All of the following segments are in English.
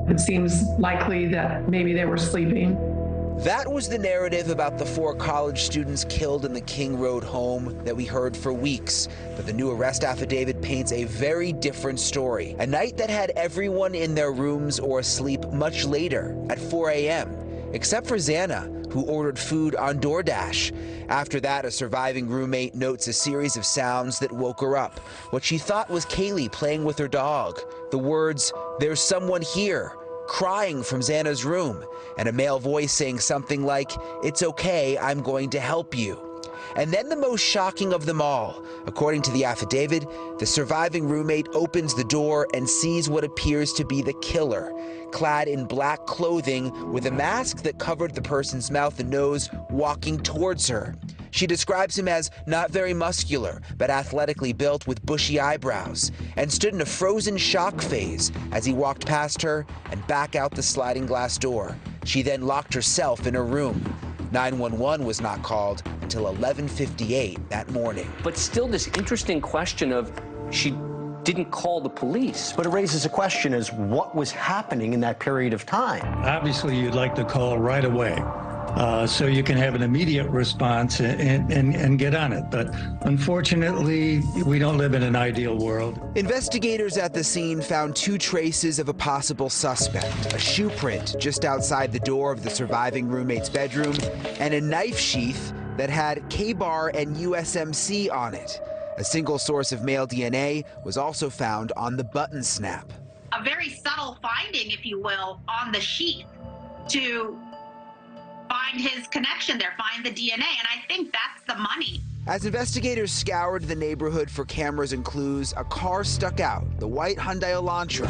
It seems likely that maybe they were sleeping. That was the narrative about the 4 college students killed in the King Road home that we heard for weeks. But the new arrest affidavit paints a very different story. A night that had everyone in their rooms or asleep much later, at 4 a.m., except for Xana, who ordered food on DoorDash. After that, a surviving roommate notes a series of sounds that woke her up. What she thought was Kaylee playing with her dog. The words, "There's someone here," crying from Xana's room, and a male voice saying something like, "It's okay, I'm going to help you." And then the most shocking of them all. According to the affidavit, the surviving roommate opens the door and sees what appears to be the killer, clad in black clothing with a mask that covered the person's mouth and nose, walking towards her. She describes him as not very muscular, but athletically built with bushy eyebrows, and stood in a frozen shock phase as he walked past her and back out the sliding glass door. She then locked herself in her room. 911 was not called until 11:58 that morning. But still this interesting question of she didn't call the police. But it raises a question as what was happening in that period of time. Obviously, you'd like to call right away so you can have an immediate response and get on it. But unfortunately, we don't live in an ideal world. Investigators at the scene found 2 traces of a possible suspect, a shoe print just outside the door of the surviving roommate's bedroom, and a knife sheath that had K-Bar and USMC on it. A single source of male DNA was also found on the button snap. A very subtle finding, if you will, on the sheath to find his connection there, find the DNA, and I think that's the money. As investigators scoured the neighborhood for cameras and clues, a car stuck out, the white Hyundai Elantra.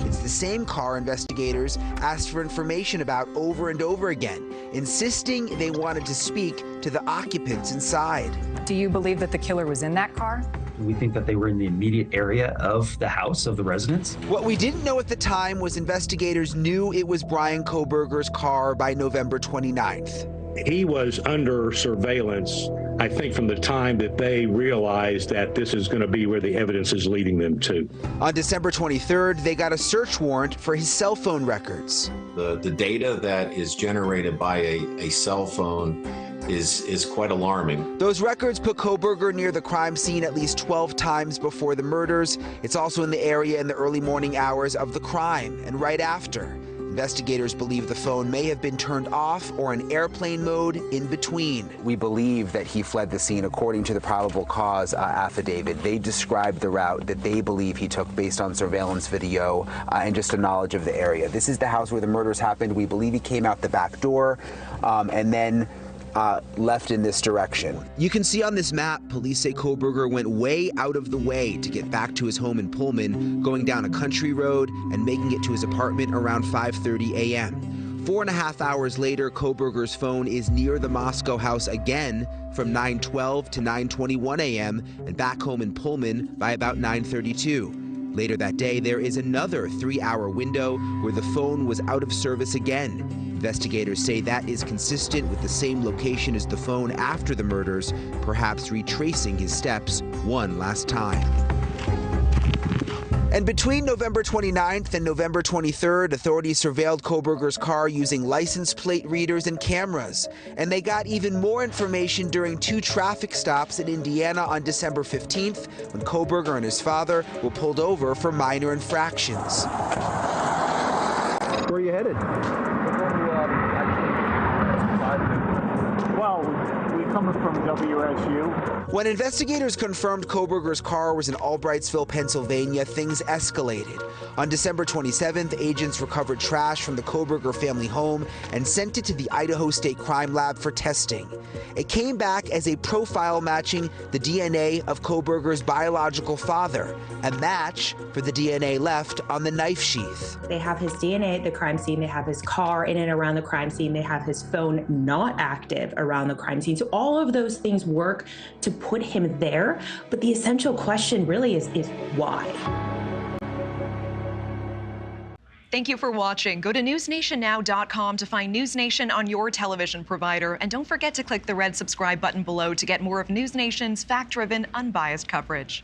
It's the same car investigators asked for information about over and over again, insisting they wanted to speak to the occupants inside. Do you believe that the killer was in that car? We think that they were in the immediate area of the house, of the residence. What we didn't know at the time was investigators knew it was Bryan Kohberger's car by November 29th. He was under surveillance, I think, from the time that they realized that this is going to be where the evidence is leading them to. On December 23rd, they got a search warrant for his cell phone records. The data that is generated by a cell phone is quite alarming. Those records put Kohberger near the crime scene at least 12 times before the murders. It's also in the area in the early morning hours of the crime and right after. Investigators believe the phone may have been turned off or in airplane mode in between. We believe that he fled the scene according to the probable cause affidavit. They described the route that they believe he took based on surveillance video and just a knowledge of the area. This is the house where the murders happened. We believe he came out the back door and then left in this direction. You can see on this map, police say Kohberger went way out of the way to get back to his home in Pullman, going down a country road and making it to his apartment around 5:30 a.m. 4.5 hours later, Kohberger's phone is near the Moscow house again from 9:12 to 9:21 a.m. and back home in Pullman by about 9:32. Later that day, there is another 3-hour window where the phone was out of service again. Investigators say that is consistent with the same location as the phone after the murders, perhaps retracing his steps one last time. And between November 29th and November 23rd, authorities surveilled Kohberger's car using license plate readers and cameras. And they got even more information during 2 traffic stops in Indiana on December 15th, when Kohberger and his father were pulled over for minor infractions. Where are you headed? Well, we're coming from WSU. When investigators confirmed Kohberger's car was in Albrightsville, Pennsylvania, things escalated. On December 27th, agents recovered trash from the Kohberger family home and sent it to the Idaho State Crime Lab for testing. It came back as a profile matching the DNA of Kohberger's biological father, a match for the DNA left on the knife sheath. They have his DNA at the crime scene, they have his car in and around the crime scene, they have his phone not active around the crime scene. So all of those things work to put him there, but the essential question really is why? Thank you for watching. Go to newsnationnow.com to find News Nation on your television provider. And don't forget to click the red subscribe button below to get more of News Nation's fact-driven, unbiased coverage.